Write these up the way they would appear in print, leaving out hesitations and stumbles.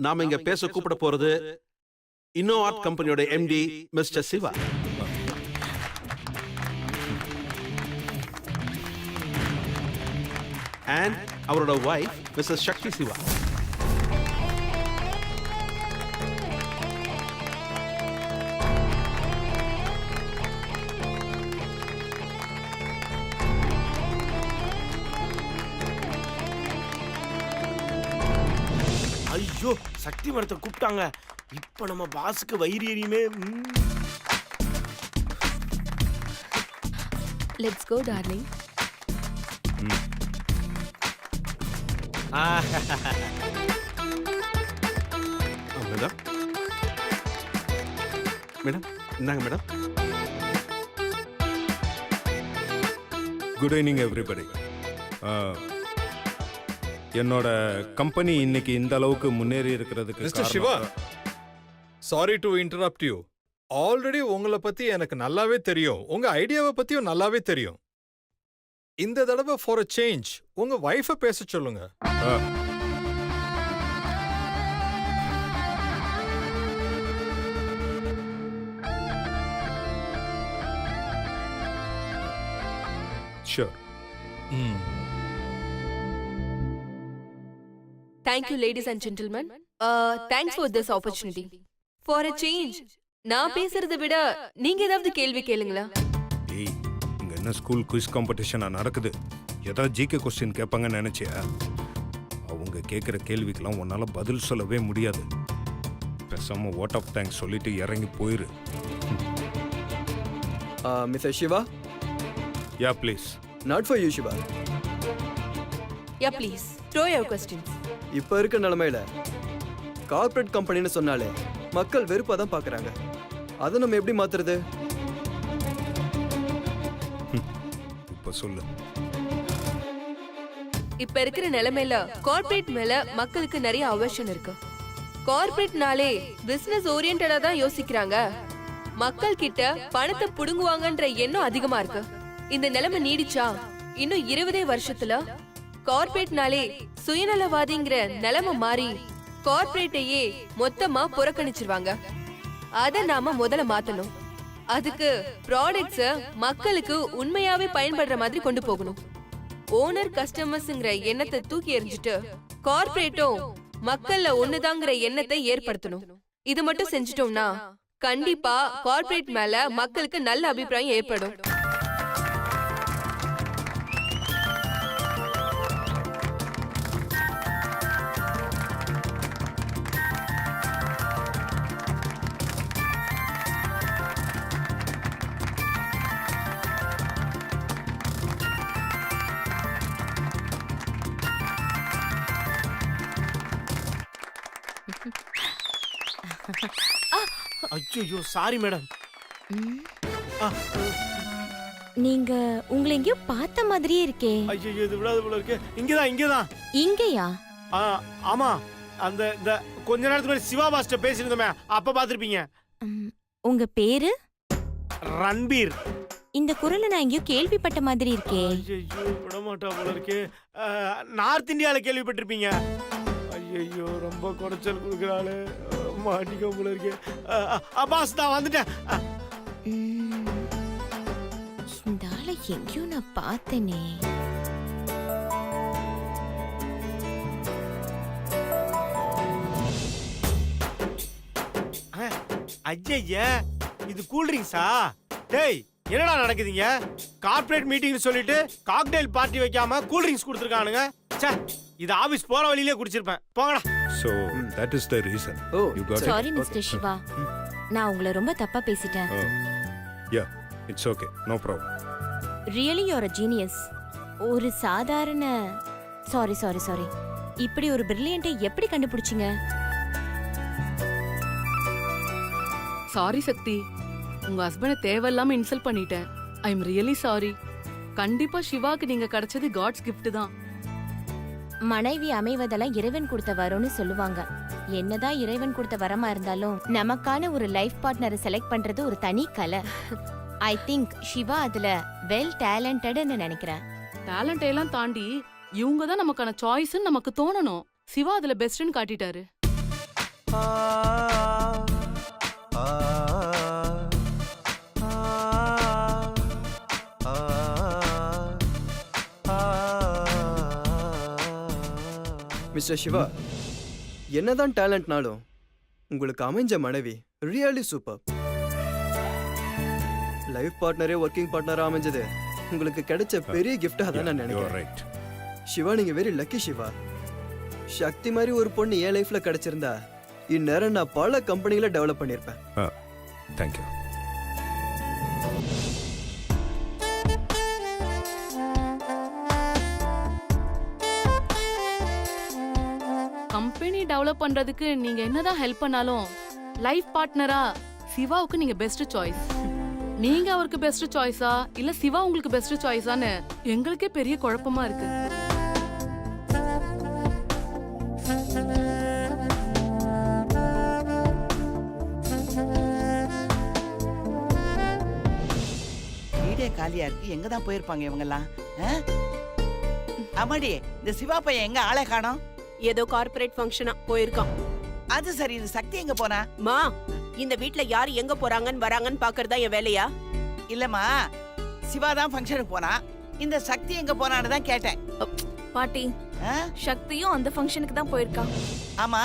நாம இங்க பேச கூப்பிட போறது இன்னோஆர்ட் கம்பெனியோட எம்டி மிஸ்டர் சிவா. அண்ட் அவரோட வைஃப் மிஸ்ஸஸ் சக்தி சிவா. ஐயோ, சக்தி மரத்தை கூப்பிட்டாங்க. இப்ப நம்ம பாஸுக்கு வயிறு எரியுமே. Let's go darling. Madam madam இந்தாங்க மேடம். Good evening everybody. என்னோட கம்பெனி இன்னைக்கு இந்த அளவுக்கு முன்னேறி இருக்கிறதுக்கு mister Shiva, sorry to interrupt you. Already உங்களை பத்தி எனக்கு நல்லாவே தெரியும், உங்க ஐடியாவை பத்தியும் நல்லாவே தெரியும். இந்த தடவை ஃபார் அ சேஞ்ச் உங்க வைஃபை பேச சொல்லுங்க. Sure. Thank you ladies and gentlemen. Thanks for this opportunity. For a change, நான் பேசுறதை விட நீங்க ஏதாவது கேள்வி கேளுங்களா? ஏய், இங்க என்ன ஸ்கூல் குவிஸ் காம்படிஷனா நடக்குது? ஏதாவது ஜிகே கொஸ்டின் கேட்பாங்கன்னு நினைச்சியா? அவங்க கேட்குற கேள்விக்கெல்லாம் உன்னால பதில் சொல்லவே முடியாது. பேசாம வாட் ஆஃப் தேங்க்ஸ் சொல்லிட்டு இறங்கி போயிரு. Mister Siva. Yeah please. Not for you Siva. Yeah please. Throw your questions. இப்ப இருக்க நிலைமையில கார்ப்பரேட் கம்பெனின்னு சொன்னாலே மக்கள் வெறுப்பா தான் பாக்குறாங்க. அதை நம்ம எப்படி மாத்துறது? இப்ப சொல்லு. இப்ப இருக்கிற நிலைமையில கார்ப்பரேட் மேல மக்களுக்கு நிறைய அவர்ஷன் இருக்கு. கார்ப்பரேட்னாலே பிசினஸ் ஓரியன்டா தான் யோசிக்கிறாங்க. மக்கள் கிட்ட பணத்தை புடுங்குவாங்கன்ற எண்ணம் அதிகமா இருக்கு. இந்த நிலைமை நீடிச்சா இன்னும் 20 வருஷத்துல கார்ப்பரேட்னாலே சுயநலவாதிங்கிற நிலைமை மாறி கார்ப்பரேட்டையே மொத்தமா புறக்கணிச்சிருவாங்க. அத நாம முதல்ல மாத்தணும். அதுக்கு ப்ராடக்ட்ஸ மக்களுக்கு உண்மையாவே பயன்படுற மாதிரி கொண்டு போகணும். ஓனர் கஸ்டமர்ஸ்ங்கிற எண்ணத்தை தூக்கி எறிஞ்சிட்டு கார்ப்பரேட்டும் மக்கள்ல ஒண்ணுதாங்கிற எண்ணத்தை ஏற்படுத்தணும். இது மட்டும் செஞ்சிட்டோம்னா கண்டிப்பா கார்ப்பரேட் மேல மக்களுக்கு நல்ல அபிப்பிராயம் ஏற்படும். ஐயோ, சாரி மேடம். நீங்க உங்களை எங்கேயோ பார்த்த மாதிரியே இருக்கே. ஐயோ, இது விடாது போல இருக்கு. இங்கதான். இங்கயா? ஆமா, அந்த இந்த கொஞ்ச நேரத்துக்கு முன்னாடி சிவா பாஸ்ட பேசிருந்தோமே, அப்ப பாத்திருப்பீங்க. உங்க பேரு? ரன்பீர். இந்த குரலை நான் எங்கேயோ கேள்விப்பட்ட மாதிரி இருக்கே. ஐயோ, விட மாட்டா போல இருக்கு. நார்த் இந்தியால கேள்விப்பட்டிருப்பீங்க. ஐயோ, ரொம்ப குறைச்சல் கொடுக்குறாளு. மாட்டிக்க போல இருக்கு. பாஸ், நான் வந்துட்டேன். இந்த ஆளை எங்கேயோ நான் பார்த்தேனே. ஐயா, இது கூல் ட்ரிங்க்ஸா? டேய், என்னடா நடக்குதுங்க? கார்ப்பரேட் மீட்டிங் சொல்லிட்டு காக்டெயில் பார்ட்டி வைக்காம கூல் ட்ரிங்க்ஸ் கொடுத்துருக்கானுங்க. ச்சே, இது ஆபீஸ் போற வழியிலே குடிச்சிருப்பேன். போங்கடா. So that is the reason oh you got sorry mister Siva, நான் உங்களை ரொம்ப தப்பா பேசிட்டேன். Yeah it's okay, no problem. Really you are a genius. ஒரு சாதாரண சாரி சாரி சாரி இப்படி ஒரு பிரில்லியன்ட்டை எப்படி கண்டுபிடிச்சீங்க? சாரி சக்தி, உங்க ஹஸ்பண்ட தேவையில்லாம இன்சல்ட் பண்ணிட்டேன். I am really sorry. கண்டிப்பா சிவாக்கு நீங்க கிடைச்சது காட்ஸ் gift தான். மனைவி அமைவதெல்லாம் இறைவன் கொடுத்த வரம்னு சொல்லுவாங்க. என்னதான் இறைவன் கொடுத்த வரமா இருந்தாலும் நமக்கான ஒரு லைஃப் பார்ட்னரை செலக்ட் பண்றது ஒரு தனி கலை. ஐ திங்க் சிவா அதுல வெல் டேலண்டட்னு நினைக்கிறேன். டேலண்ட் எல்லாம் தாண்டி இவங்க தான் நமக்கான சாய்ஸ்னு நமக்கு தோணணும். சிவா அதுல பெஸ்ட்னு காட்டிட்டாரு. மிஸ்டர் சிவா, என்னதான் டேலண்ட்னாலும் உங்களுக்கு அமைஞ்ச மனைவி ரியலி சூப்பர். லைஃப் பார்ட்னரே ஒர்க்கிங் பார்ட்னரா அமைஞ்சது உங்களுக்கு கிடைச்ச பெரிய கிஃப்டா தான் நான் யூ நினைக்கிறேன். ரைட். சிவா, நீங்க வெரி லக்கி சிவா. சக்தி மாதிரி ஒரு பொண்ணு என் லைஃப்ல கிடைச்சிருந்தா இந்நேரம் நான் பல கம்பெனிகளை டெவலப் பண்ணியிருப்பேன். Thank you. கம்பெனி டெவலப் பண்றதுக்கு நீங்க என்னதான் ஹெல்ப் பண்ணாலும் லைஃப் பார்ட்னரா சிவாவுக்கு நீங்க பெஸ்ட் சாய்ஸ். நீங்க அவருக்கு பெஸ்ட் சாய்ஸா இல்ல சிவா உங்களுக்கு பெஸ்ட் சாய்ஸான்னு எங்களுக்கே பெரிய குழப்பமா இருக்கு. வீடே காலியா இருக்கு. எங்க தான் போயிருப்பாங்க இவங்கெல்லாம்? அம்மாடி, இந்த சிவா பையன் எங்க ஆளை காணோம்? ஏதோ கார்ப்பரேட் ஃபங்க்ஷனா போயிருக்கான். அது சரி, இது சக்தி எங்க போனா? மா, இந்த வீட்ல யார் எங்க போறாங்கன்னு வராங்கன்னு பாக்குறதா என் வேலையா? இல்லம்மா, சிவா தான் ஃபங்க்ஷனுக்கு போனா. இந்த சக்தி எங்க போனான்னு தான் கேட்டேன். பாட்டி, ஆ? சக்தியும் அந்த ஃபங்க்ஷனுக்கு தான் போயிருக்கா. ஆமா,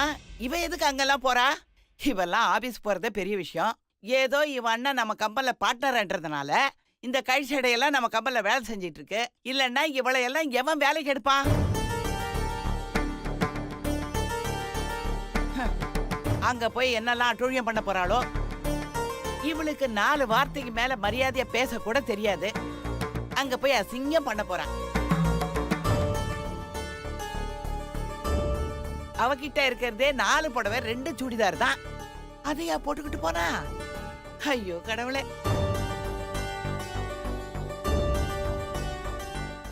இவ எதுக்கு அங்கெல்லாம் போறா? இவெல்லாம் ஆபீஸ் போறதே பெரிய விஷயம். ஏதோ இவ அண்ணன் நம்ம கம்பெனில பார்ட்னர்ன்றதுனால இந்த கழிச்சடையெல்லாம் நம்ம கம்பெனில வேலை செஞ்சிட்டு இருக்கு. இல்லன்னா இவளையெல்லாம் எவன் வேலைக்கு எடுப்பான்? அங்க போய் என்னெல்லாம் அட்டூழியம் பண்ண போறாளோ. இவளுக்கு 4 வார்த்தைக்கு மேல மரியாதையா பேச கூட தெரியாது. அங்க போய் அசிங்கம் பண்ண போறான். அவகிட்ட இருக்கிறதே 4 புடவை 2 சுடிதார் தான். அதையா போட்டுக்கிட்டு போனா? ஐயோ கடவுளே.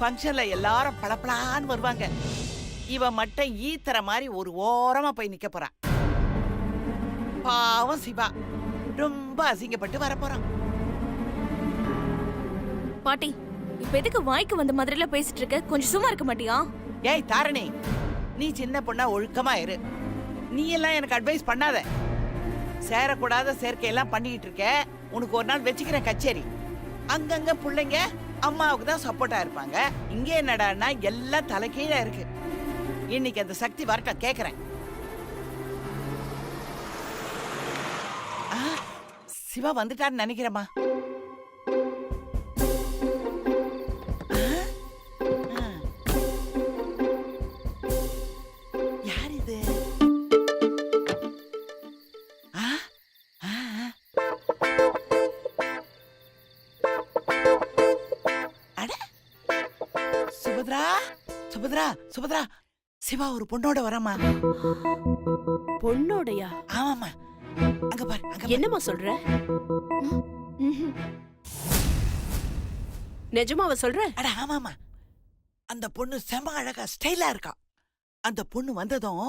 ஃபங்க்ஷன்ல எல்லாரும் பளபளான்னு வருவாங்க. இவ மட்டும் ஈத்தற மாதிரி ஒரு ஓரமா போய் நிக்க போறான். பாவம் சிவா ரொம்ப அசிங்கப்பட்டு வர போறான். பாட்டி, இப்ப எதுக்கு வாய்க்கு வந்த மாதிரில பேசிட்டு இருக்க? கொஞ்சம் சும்மா இருக்க மாட்டியா? ஏய் தாரணி, நீ சின்ன பொண்ணா ஒழுக்கமா இரு. நீ எல்லாம் எனக்கு அட்வைஸ் பண்ணாத. சேரக்கூடாத சேர்க்கையெல்லாம் பண்ணிக்கிட்டு இருக்க. உனக்கு ஒரு நாள் வச்சுக்கிறேன் கச்சேரி. அங்கங்க பிள்ளைங்க அம்மாவுக்கு தான் சப்போர்ட்டா இருப்பாங்க. இங்க என்னடான்னா எல்லாம் தலைகீழா இருக்கு. இன்னைக்கு அந்த சக்தி வரட்டும் கேக்குறேன். சிவா வந்துட்டான்னு நினைக்கிறேம்மா. யார் இது? அட சுபத்ரா, சுபத்ரா, சுபத்ரா, சிவா ஒரு பொண்ணோட வரமா? பொண்ணோடையா? ஆமாமா, அங்க பாரு. என்னம்மா சொல்ற? நிஜமாவ சொல்ற? அட ஆமாமா, அந்த பொண்ணு செம அழகா ஸ்டைலா இருக்கா. அந்த பொண்ணு வந்ததும்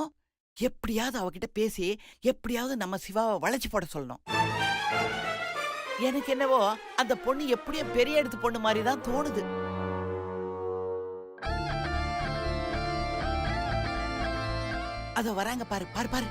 எப்படியாவது அவகிட்ட பேசி எப்படியாவது நம்ம சிவாவை வளைச்சு போட சொல்லணும். எனக்கு என்னவோ அந்த பொண்ணு எப்படியும் பெரிய எடுத்து பொண்ணு மாதிரி தான் தோணுது. அதோ வராங்க பாரு, பாரு பாரு.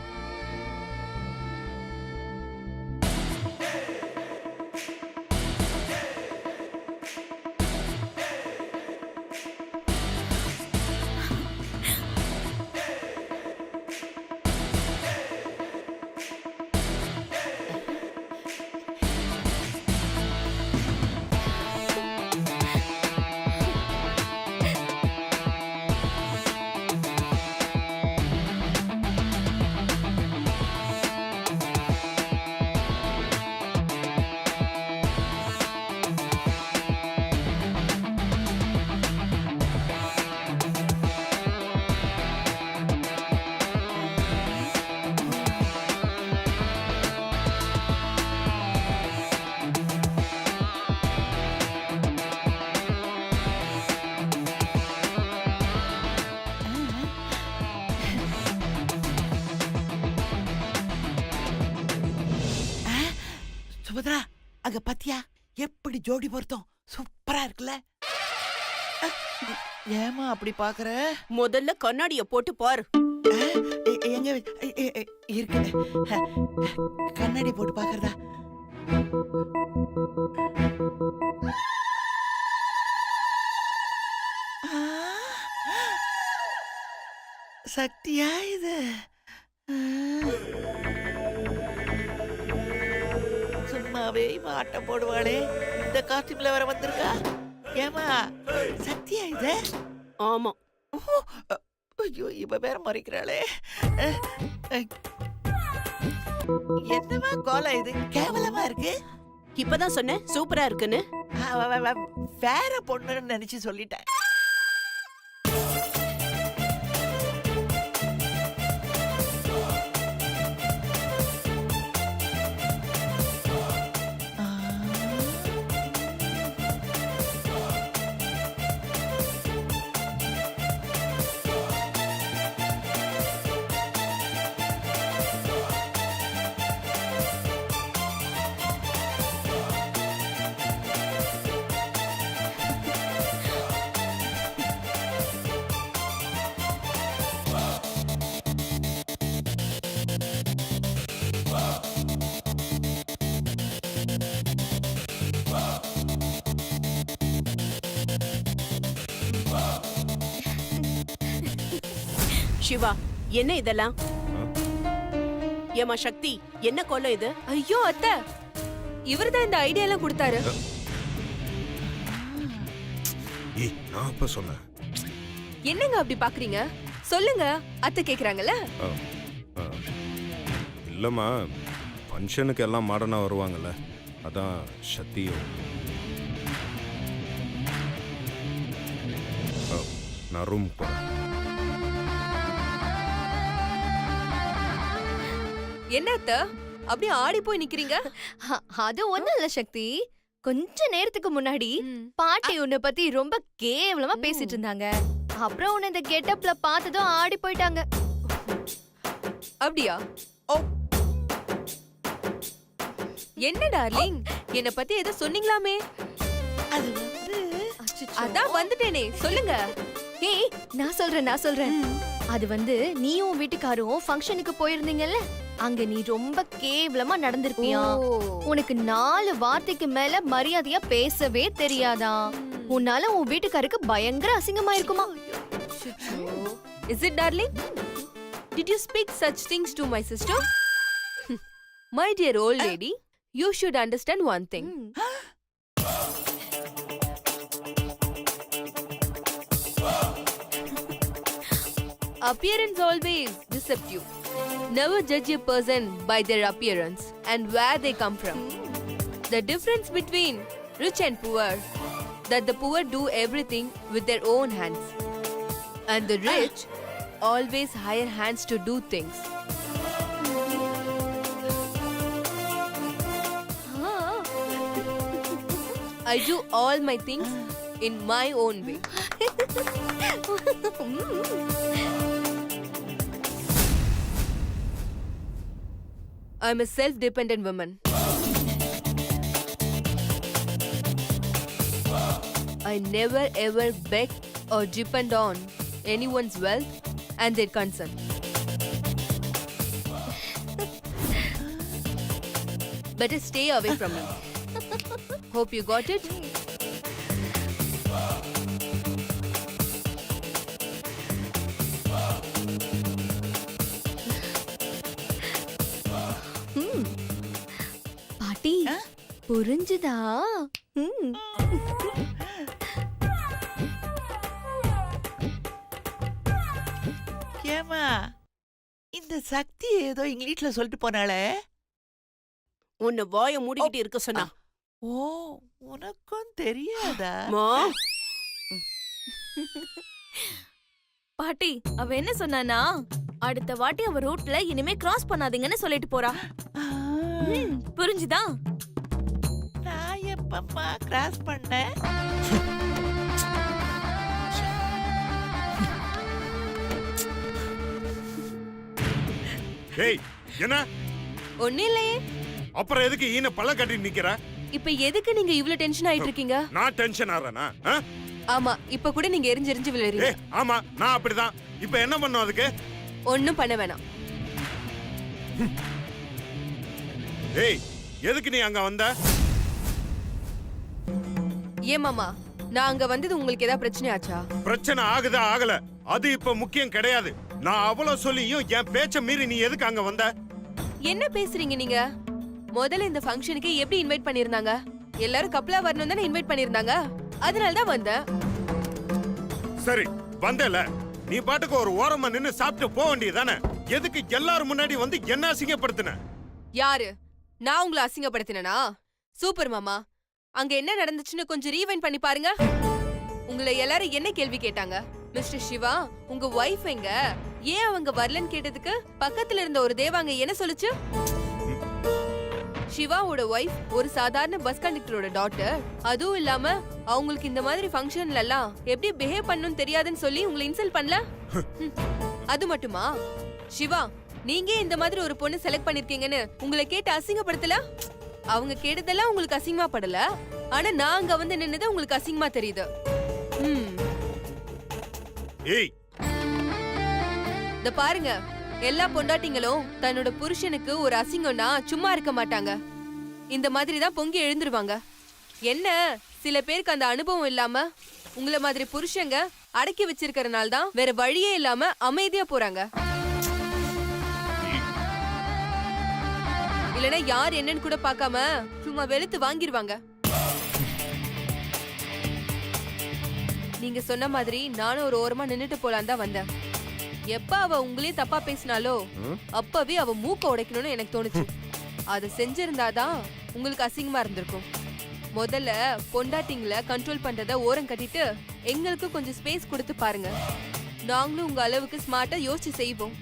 சுபத்ரா அங்க பாத்தியா எப்படி ஜோடி பொருத்தம் சூப்பரா இருக்குல்ல? ஏமா அப்படி பாக்குற? முதல்ல கண்ணாடிய போட்டு பாரு. எங்க இருக்கு கண்ணாடி போட்டு பாக்குறதா? சக்தியா இது? சும்மாவே ஆட்டம் போடுவாளே, இந்த காஸ்டியூம்ல வர வந்திருக்கா. ஏமா சக்தியா இது? ஆமா. ஐயோ இவ வேற மறைக்கிறாளே. என்னமா கோலம் இது, கேவலமா இருக்கு. இப்பதான் சொன்னேன் சூப்பரா இருக்குன்னு. வேற பொண்ணுன்னு நினைச்சு சொல்லிட்டேன். சிவா என்ன இதெல்லாம்? ஏமா சக்தி என்ன கோலம் இது? ஐயோ அத்தை, இவர்தான் இந்த ஐடியா எல்லாம் கொடுத்தாரு. ஏய் நான் அப்ப சொன்னேன். என்னங்க அப்படி பாக்குறீங்க? சொல்லுங்க, அத்தை கேக்குறாங்கல்ல. ஆ, ஆ. இல்லம்மா, ஃபங்க்ஷனுக்கு எல்லாம் மாடர்னா வருவாங்கல்ல, அதான் சக்தியும். நான் ரூம் போறேன். என்ன அத்தை அப்படியே ஆடி போய் நிக்கிறீங்க? அது ஒண்ணும் இல்ல சக்தி. கொஞ்ச நேரத்துக்கு முன்னாடி பாட்டி உன்னை பத்தி ரொம்ப கேவலமா பேசிட்டு இருந்தாங்க. அப்புறம் உன்னை இந்த கெட்டப்ல பார்த்ததும் ஆடி போயிட்டாங்க. அப்படியா? என்ன டார்லிங், என்ன பத்தி ஏதோ சொன்னீங்களாமே? அது வந்து அதான் வந்துட்டேனே, சொல்லுங்க. ஏய் நான் சொல்றேன். அது வந்து நீயும் வீட்டுக்காரும் ஃபங்க்ஷனுக்கு போயிருந்தீங்கல்ல, அங்க நீ ரொம்ப கேவலமா நடந்திருப்பியா. உனக்கு 4 வார்த்தைக்கு மேல மரியாதையா பேசவே தெரியாதா. உன்னால உன் வீட்டுக்காருக்கு பயங்கர அசிங்கமா இருக்குமா. Is it darling? Did you speak such things to my sister? My dear old lady, you should understand one thing. Appearance always deceives you. Never judge a person by their appearance and where they come from. The difference between rich and poor, that the poor do everything with their own hands, and the rich always hire hands to do things. I do all my things in my own way. I'm a self-dependent woman. I never ever beg or depend on anyone's wealth and their concern. Better stay away from me. Hope you got it. பாட்டி புரிஞ்சுதா? ஏமா இந்த சக்தி ஏதோ இங்கிலீஷ்ல சொல்லிட்டு போனாளே. உன்னை வாயை மூடிக்கிட்டு இருக்க சொன்னா. ஓ உனக்கும் தெரியாதா? மா, பாட்டி அவ என்ன சொன்னானா, அடுத்த வாட்டி அவ ரூட்ல இனிமே கிராஸ் பண்ணாதீங்கன்னு சொல்லிட்டு போறா. புரிஞ்சுதா? நான் எப்பமா கிராஸ் பண்ணேன்? ஏய் என்ன? ஒன்னும் இல்லையே. அப்புறம் எதுக்கு ஈன பல்ல கட்டி நிக்கிற? இப்ப எதுக்கு நீங்க இவ்ளோ டென்ஷன் ஆயிட்டு இருக்கீங்க? நான் டென்ஷன் ஆறேனா? ஆமா, இப்ப கூட நீங்க எரிஞ்சு விளையாடுறீங்க. ஆமா, நான் அப்படிதான். இப்ப என்ன பண்ணும் அதுக்கு? ஒண்ணும் பண்ண வேணாம். ஏய், எதுக்கு நீ அங்க வந்த? ஏன் மாமா, நான் அங்க வந்தது உங்களுக்கு ஏதாவது பிரச்சனை ஆச்சா? பிரச்சனை ஆகுதா ஆகல அது இப்ப முக்கியம் கிடையாது. நான் அவ்வளவு சொல்லியும் என் பேச்ச மீறி நீ எதுக்கு அங்க வந்த? என்ன பேசுறீங்க நீங்க? முதல்ல இந்த ஃபங்க்ஷனுக்கு எப்படி இன்வைட் பண்ணிருந்தாங்க? எல்லாரும் கப்லா வரணும் தானே இன்வைட் பண்ணிருந்தாங்க. அதனால தான் வந்தேன். சரி, வந்தல. நீ பாட்டுக்கு ஒரு ஓரமா நின்னு சாப்பிட்டு போக வேண்டியதானே? எதுக்கு எல்லாரும் முன்னாடி வந்து என்ன அசிங்கப்படுத்தின? யாரு? நான் உங்களை அசிங்கப்படுத்தினா? சூப்பர் மாமா. அங்க என்ன நடந்துச்சுன்னு கொஞ்சம் ரீவைண்ட் பண்ணி பாருங்க. உங்களை எல்லாரும் என்ன கேள்வி கேட்டாங்க? மிஸ்டர் சிவா, உங்க வைஃப் எங்க? ஏன் அவங்க வரலன்னு கேட்டதுக்கு பக்கத்துல இருந்த ஒரு தேவாங்க என்ன சொல்லுச்சு? சிவாவோட வைஃப் ஒரு சாதாரண பஸ் கண்டக்டரோட டாட்டர். அதுவும் இல்லாம அவங்களுக்கு இந்த மாதிரி ஃபங்க்ஷன்ல எல்லாம் எப்படி பிஹேவ் பண்ணனும் தெரியாதுன்னு சொல்லி உங்களை இன்சல்ட் பண்ணல? அது மட்டுமா? சிவா, நீங்க இந்த மாதிரி ஒரு பொண்ணு செலக்ட் பண்ணிருக்கீங்கன்னு உங்களை கேட்டு அசிங்கப்படுத்தல? அவங்க கேட்டதெல்லாம் உங்களுக்கு அசிங்கமா படல, ஆனா நான் அங்க வந்து நின்னது உங்களுக்கு அசிங்கமா தெரியுது. ஏய், இந்த பாருங்க, எல்லா பொண்டாட்டிங்களும் தன்னோட புருஷனுக்கு ஒரு அசிங்கம்னா சும்மா இருக்க மாட்டாங்க. இந்த மாதிரி தான் பொங்கி எழுந்துருவாங்க. என்ன, சில பேருக்கு அந்த அனுபவம் இல்லாம உங்கள மாதிரி புருஷங்க அடக்கி வச்சிருக்கறனால தான் வேற வழியே இல்லாம அமைதியா போறாங்க. இல்லனா யார் என்னன்னு கூட பார்க்காம சும்மா வெளுத்து வாங்கிருவாங்க. நீங்க சொன்ன மாதிரி நானும் ஒரு ஓரமா நின்னுட்டு போலாம் தான் வந்தேன். எப்ப அவ உங்களே தப்பா பேசினாலோ அப்பவே அவ மூக்க உடைக்கணும்னு எனக்கு தோணுச்சு. அத செஞ்சிருந்தாதான் உங்களுக்கு அசிங்கமா இருந்திருக்கும். முதல்ல பொண்டாட்டிங்களை கண்ட்ரோல் பண்றத ஓரம் கட்டிட்டு எங்களுக்கு கொஞ்சம் ஸ்பேஸ் கொடுத்து பாருங்க. நாங்களும் உங்க அளவுக்கு ஸ்மார்ட்டா யோசிச்சு செய்வோம்.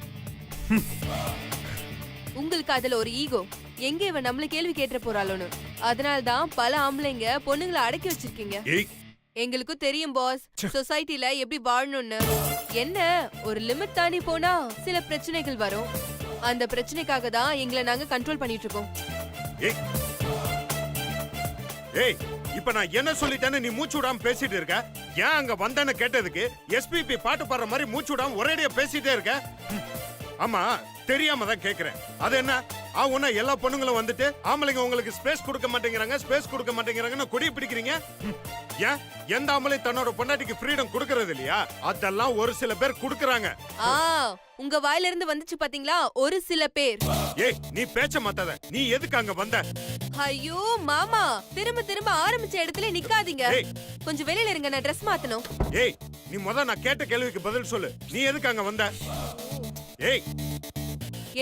உங்களுக்கு அதுல ஒரு ஈகோ, எங்க இவன் நம்மள கேள்வி கேட்ட போறாளோன்னு. அதனாலதான் பல ஆம்பளைங்க பொண்ணுங்களை அடக்கி வச்சிருக்கீங்க. எங்களுக்கும் தெரியும் பாஸ், சொசைட்டில எப்படி வாழணும்னு. என்ன, ஒரு லிமிட் தாண்டி போனா சில பிரச்சனைகள் வரும். அந்த பிரச்சனைக்காக தான் எங்களை நாங்க கண்ட்ரோல் பண்ணிட்டு இருக்கோம். ஏய், இப்ப நான் என்ன சொல்லிட்டேன்னு நீ மூச்சு விடாம பேசிட்டு இருக்க? ஏன் அங்க வந்தேன்னு கேட்டதுக்கு எஸ்பிபி பாட்டு பாடுற மாதிரி மூச்சு விடாம ஒரேடியா பேசிட்டே இருக்க? ஆமா, தெரியாம தான் கேக்குறேன். அது என்ன ஆகும்னா எல்லா பொண்ணுங்களும் வந்துட்டு ஆம்பளைங்க உங்களுக்கு ஸ்பேஸ் கொடுக்க மாட்டேங்கிறாங்கன்னு கொடி பிடிக்கிறீங்க? ஏன் எந்த ஆம்பளை தன்னோட பொண்டாட்டிக்கு ஃப்ரீடம் கொடுக்கறது இல்லையா? அதெல்லாம் ஒரு சில பேர் கொடுக்கறாங்க. உங்க வாயில இருந்து வந்துச்சு பாத்தீங்களா, ஒரு சில பேர். ஏய், நீ பேச்ச மாத்தாத. நீ எதுக்கு அங்க வந்த? ஐயோ மாமா, திரும்ப ஆரம்பிச்ச இடத்துல நிக்காதீங்க. கொஞ்சம் வெளியில இருங்க, நான் ட்ரெஸ் மாத்தணும். ஏய், நீ நான் கேட்ட கேள்விக்கு பதில் சொல்லு. நீ எதுக்கு அங்க வந்த? ஏய்,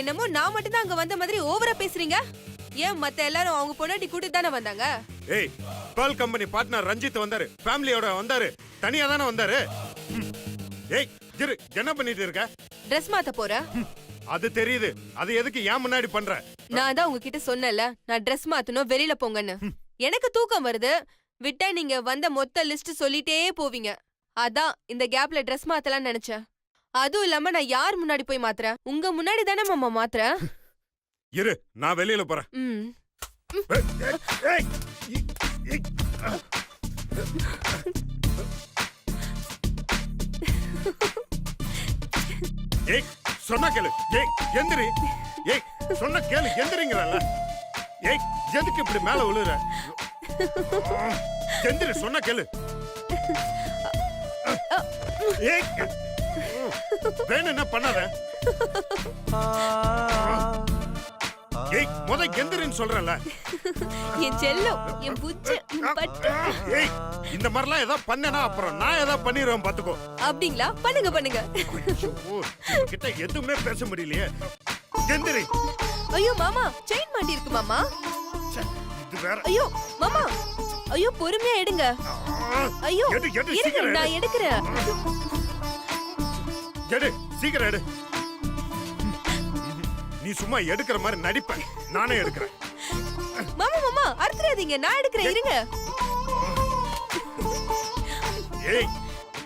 என்னமோ நான் மட்டும் தான் அங்க வந்த மாதிரி ஓவரா பேசுறீங்க. ஏன் மத்த எல்லாரும் அவங்க பொண்டாட்டி கூட்டிட்டு தானே வந்தாங்க? ஏய், பேர்ல் கம்பெனி பார்ட்னர் ரஞ்சித் வந்தாரு, ஃபேமிலியோட வந்தாரு, தனியா தானே வந்தாரு. ஏய், இரு, என்ன பண்ணிட்டு இருக்க? ட்ரெஸ் மாத்த போறேன். அது தெரியுது. அது எதுக்கு ஏன் முன்னாடி பண்ற? நான் தான் உங்ககிட்ட சொன்னேன்ல, நான் ட்ரெஸ் மாத்தணும், வெளியில போங்கன்னு. எனக்கு தூக்கம் வருது. விட்டா நீங்க வந்த மொத்த லிஸ்ட் சொல்லிட்டே போவீங்க. அதான் இந்த கேப்ல ட்ரெஸ் மாத்தலாம்னு நினைச்சேன். அதுவும் இல்லாம நான் யார் முன்னாடி போய் மாத்துறேன்? உங்க முன்னாடி தானே மாமா மாத்துறேன். இரு, நான் வெளியில போறேன். ஏய், சொன்னா கேளு. ஏய், எந்திரி. ஏய், சொன்னா கேளு, எந்திரிங்கறல்ல. ஏய், எதுக்கு இப்படி மேல விழுற? எந்திரி, சொன்னா கேளு. ஏய், வேணும்னா பண்ணாத. ஏய், எந்திரின்னு சொல்றேன்ல. என் செல்லம், என் புச்சு, பட்டு. ஏய், இந்த மாதிரிலாம் ஏதாவது பண்ணனா அப்புறம் நான் ஏதாவது பண்ணிடுவேன் பாத்துக்கோ. அப்படிங்களா? பண்ணுங்க. கிட்ட எதுவுமே பேச முடியலையே. எந்திரி. ஐயோ மாமா, செயின் மாட்டி இருக்கு மாமா. இது வேற. ஐயோ மாமா, ஐயோ பொறுமையா எடுங்க. ஐயோ, சீக்கிரம் நான் எடுக்கிறேன். எடு, சீக்கிரம் எடு. நீ சும்மா எடுக்கிற மாதிரி நடிப்ப, நானே எடுக்கிறேன். மாமா அறுத்துறாதீங்க, நான் எடுக்கிறேன், இருங்க. ஏய்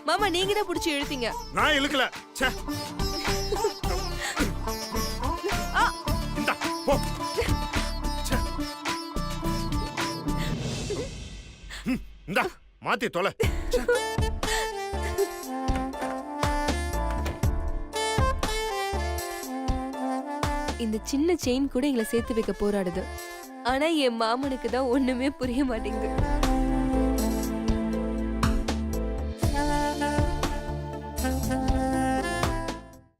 மாமா, நீங்க தான் புடிச்சு இழுத்தீங்க. நான் இழுக்கல. ச்சே. இந்தா, போ. ச்சே. மாத்தி தொலை. இந்த சின்ன செயின் கூட எங்களை சேர்த்து வைக்க போராடுது. ஆனா என் மாமனுக்கு தான் ஒண்ணுமே புரிய மாட்டேங்குது.